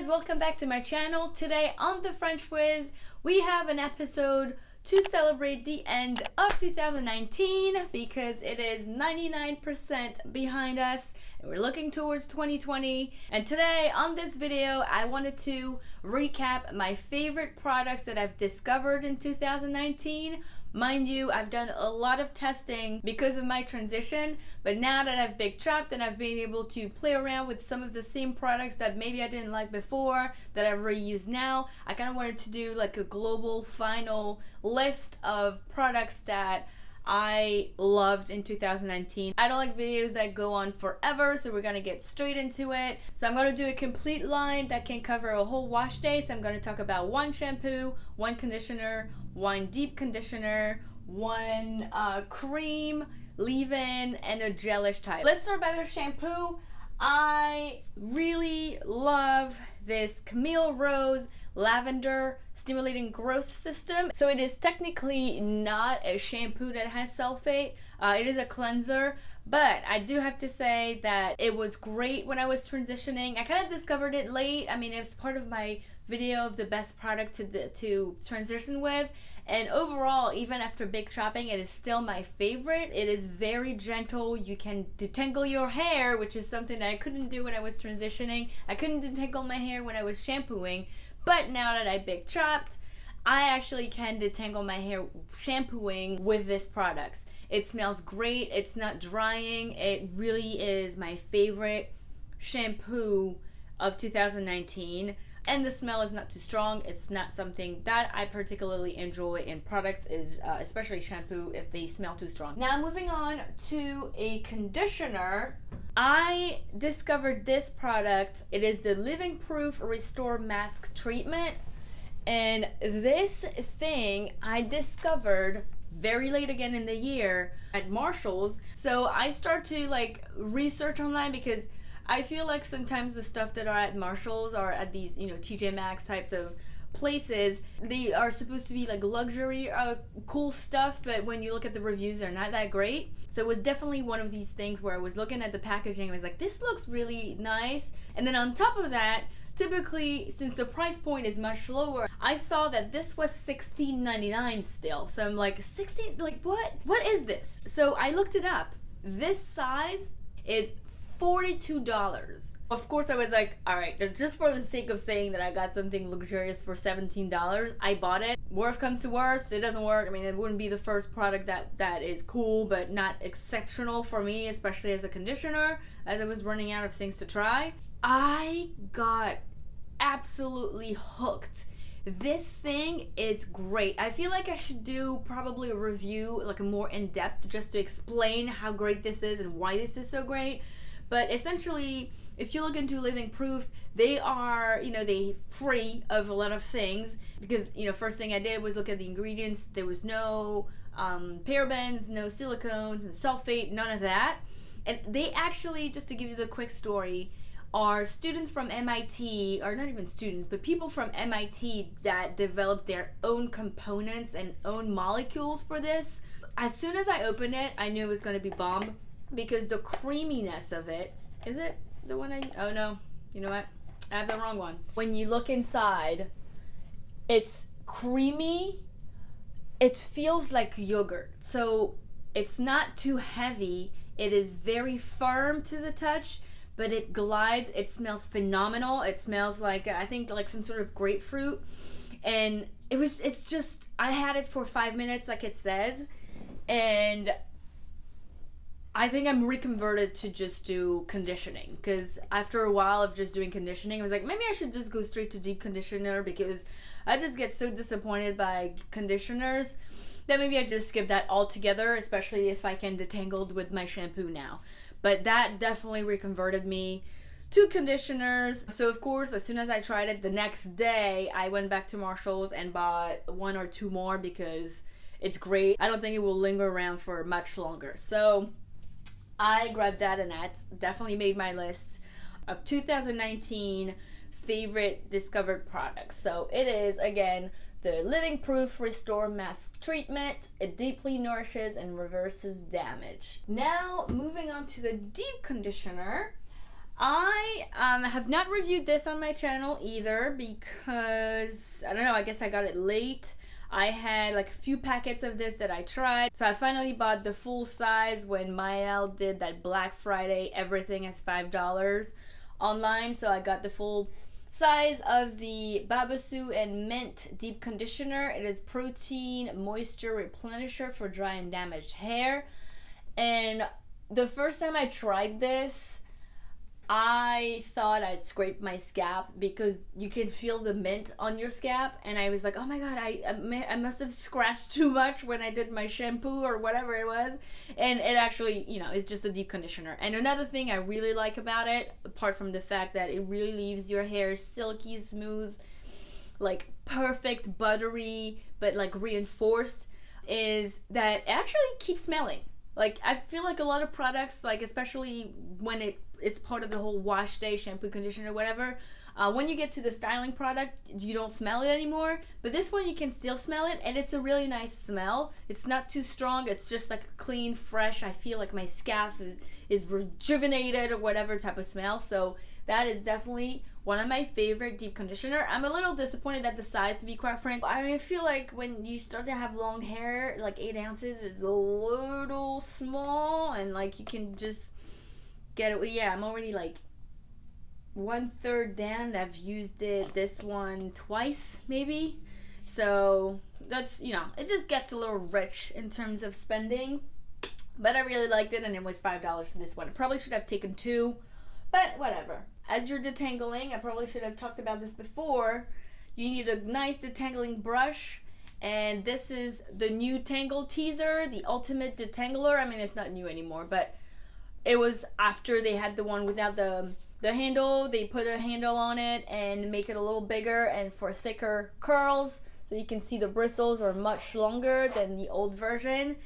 guys, welcome back to my channel. Today on the French Frizz, we have an episode to celebrate the end of 2019 because it is 99% behind us and we're looking towards 2020. And today on this video, I wanted to recap my favorite products that I've discovered in 2019. Mind you, I've done a lot of testing because of my transition, but now that I've big chopped and I've been able to play around with some of the same products that maybe I didn't like before that I reuse now, I kind of wanted to do like a global final list of products that I loved in 2019. I don't like videos that go on forever, so we're gonna get straight into it. So I'm gonna do a complete line that can cover a whole wash day. So I'm gonna talk about one shampoo, one conditioner, one deep conditioner, one cream, leave-in, and a gelish type. Let's start by the shampoo. I really love this Camille Rose Lavender Stimulating Growth System. So it is technically not a shampoo that has sulfate. It is a cleanser, but I do have to say that it was great when I was transitioning. I kind of discovered it late. I mean, it's part of my video of the best product to transition with. And overall, even after big chopping, it is still my favorite. It is very gentle. You can detangle your hair, which is something that I couldn't do when I was transitioning. I couldn't detangle my hair when I was shampooing. But now that I big chopped, I actually can detangle my hair shampooing with this product. It smells great. It's not drying. It really is my favorite shampoo of 2019. And the smell is not too strong. It's not something that I particularly enjoy in products, especially shampoo, if they smell too strong. Now moving on to a conditioner. I discovered this product. It is the Living Proof Restore Mask Treatment. And this thing I discovered very late again in the year at Marshall's. So I start to like research online because I feel like sometimes the stuff that are at Marshall's or at these, TJ Maxx types of places, they are supposed to be like luxury, cool stuff, but when you look at the reviews, they're not that great. So it was definitely one of these things where I was looking at the packaging and I was like, this looks really nice. And then on top of that, typically, since the price point is much lower, I saw that this was $16.99 still. So I'm like, 16, like what? What is this? So I looked it up. This size is $42. Of course, I was like, all right, just for the sake of saying that I got something luxurious for $17, I bought it. Worst comes to worst, it doesn't work. I mean, it wouldn't be the first product that is cool, but not exceptional for me, especially as a conditioner, as I was running out of things to try. I got absolutely hooked. This thing is great. I feel like I should do probably a review, like a more in-depth, just to explain how great this is and why this is so great. But essentially, if you look into Living Proof, they are, they free of a lot of things because, first thing I did was look at the ingredients. There was no parabens, no silicones, no sulfate, none of that. And they actually, just to give you the quick story, are students from MIT, or not even students, but people from MIT that developed their own components and own molecules for this. As soon as I opened it, I knew it was going to be bomb. Because the creaminess of it, is it the one oh no, you know what? I have the wrong one. When you look inside, it's creamy. It feels like yogurt. So it's not too heavy. It is very firm to the touch, but it glides. It smells phenomenal. It smells like, I think like some sort of grapefruit. And it's just, I had it for 5 minutes like it says. And I think I'm reconverted to just do conditioning because after a while of just doing conditioning, I was like, maybe I should just go straight to deep conditioner because I just get so disappointed by conditioners that maybe I just skip that altogether, especially if I can detangle with my shampoo now. But that definitely reconverted me to conditioners. So of course, as soon as I tried it the next day, I went back to Marshall's and bought 1 or 2 more because it's great. I don't think it will linger around for much longer. So I grabbed that and that's definitely made my list of 2019 favorite discovered products. So it is, again, the Living Proof Restore Mask Treatment. It deeply nourishes and reverses damage. Now, moving on to the deep conditioner. I have not reviewed this on my channel either because, I don't know, I guess I got it late. I had like a few packets of this that I tried. So I finally bought the full size when Mael did that Black Friday, everything is $5 online. So I got the full size of the Babasu and Mint Deep Conditioner. It is protein moisture replenisher for dry and damaged hair. And the first time I tried this, I thought I'd scrape my scalp because you can feel the mint on your scalp, and I was like, oh my god, I must have scratched too much when I did my shampoo or whatever it was. And it actually, you know, is just a deep conditioner. And another thing I really like about it, apart from the fact that it really leaves your hair silky smooth, like perfect, buttery, but like reinforced, is that it actually keeps smelling. Like, I feel like a lot of products, like especially when it's part of the whole wash day, shampoo, conditioner, whatever, when you get to the styling product, you don't smell it anymore. But this one, you can still smell it, and it's a really nice smell. It's not too strong. It's just like clean, fresh. I feel like my scalp is rejuvenated or whatever type of smell. So that is definitely one of my favorite deep conditioner. I'm a little disappointed at the size, to be quite frank. I mean, I feel like when you start to have long hair, like 8 ounces is a little small, and like you can just get it. Yeah, I'm already like 1/3 down. I've used this one twice maybe, so that's, you know, it just gets a little rich in terms of spending. But I really liked it, and it was $5 for this one. I probably should have taken 2, but whatever. As you're detangling, I probably should have talked about this before, you need a nice detangling brush, and this is the new Tangle Teaser, the ultimate detangler. I mean, it's not new anymore, but it was after they had the one without the handle. They put a handle on it and make it a little bigger and for thicker curls, so you can see the bristles are much longer than the old version.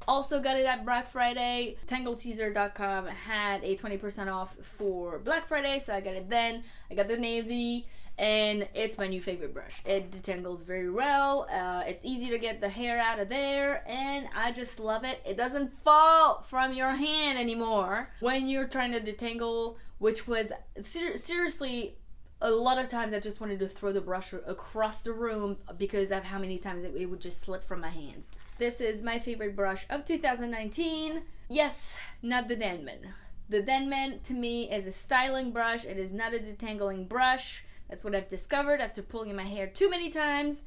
Also got it at Black Friday. TangleTeaser.com had a 20% off for Black Friday, so I got it then. I got the navy, and it's my new favorite brush. It detangles very well. It's easy to get the hair out of there, and I just love it. It doesn't fall from your hand anymore when you're trying to detangle, which was seriously a lot of times I just wanted to throw the brush across the room because of how many times it would just slip from my hands. This is my favorite brush of 2019. Yes, not the Denman. The Denman to me is a styling brush. It is not a detangling brush. That's what I've discovered after pulling my hair too many times.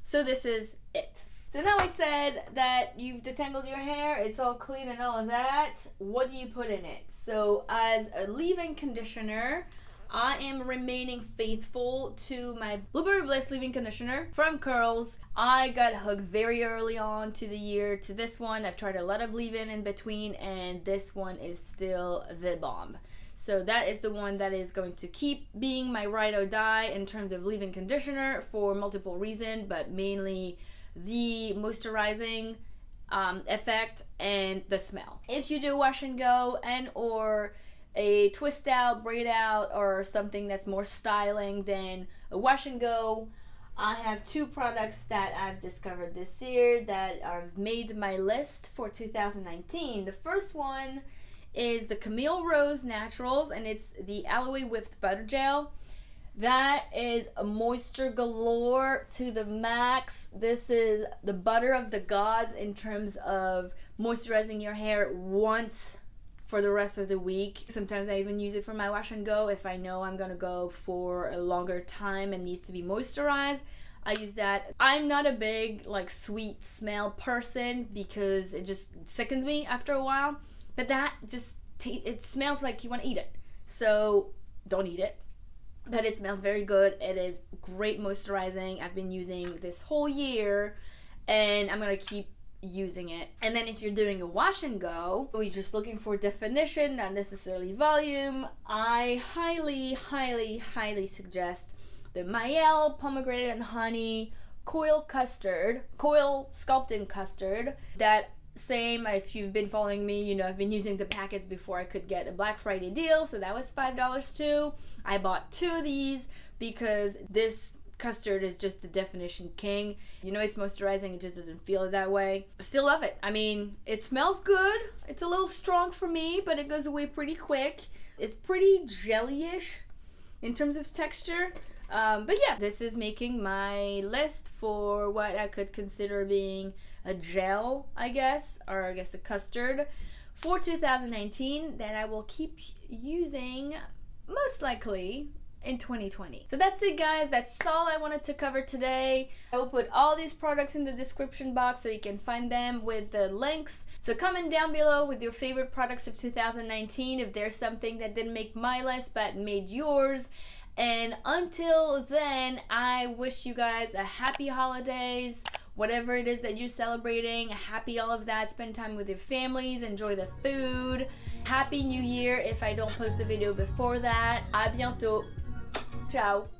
So this is it. So now I said that you've detangled your hair, it's all clean and all of that. What do you put in it? So as a leave-in conditioner, I am remaining faithful to my Blueberry Bliss leave-in conditioner from Curls. I got hooked very early on to the year to this one. I've tried a lot of leave-in in between, and this one is still the bomb. So that is the one that is going to keep being my ride or die in terms of leave-in conditioner for multiple reasons, but mainly the moisturizing effect and the smell. If you do wash and go and or a twist out, braid out, or something that's more styling than a wash and go, I have 2 products that I've discovered this year that have made my list for 2019. The first one is the Camille Rose Naturals, and it's the Aloe Whipped Butter Gel. That is a moisture galore to the max. This is the butter of the gods in terms of moisturizing your hair once for the rest of the week. Sometimes I even use it for my wash and go if I know I'm gonna go for a longer time and needs to be moisturized. I use that. I'm not a big like sweet smell person because it just sickens me after a while, but that just it smells like you want to eat it, so don't eat it. But it smells very good. It is great moisturizing. I've been using this whole year, and I'm gonna keep using it. And then if you're doing a wash and go, or you're just looking for definition, not necessarily volume, I highly suggest the Mael Pomegranate and Honey Coil Sculpting Custard. That same, if you've been following me, you know I've been using the packets before I could get a Black Friday deal, so that was $5 too. I bought 2 of these because this custard is just the definition king. You know it's moisturizing, it just doesn't feel it that way. Still love it. I mean, it smells good. It's a little strong for me, but it goes away pretty quick. It's pretty jelly-ish in terms of texture. But yeah, this is making my list for what I could consider being a gel, I guess, or I guess a custard for 2019 that I will keep using most likely in 2020. So that's it, guys. That's all I wanted to cover today. I will put all these products in the description box so you can find them with the links. So comment down below with your favorite products of 2019 if there's something that didn't make my list but made yours. And until then, I wish you guys a happy holidays, whatever it is that you're celebrating, happy all of that. Spend time with your families, enjoy the food. Happy New Year if I don't post a video before that. À bientôt. Ciao.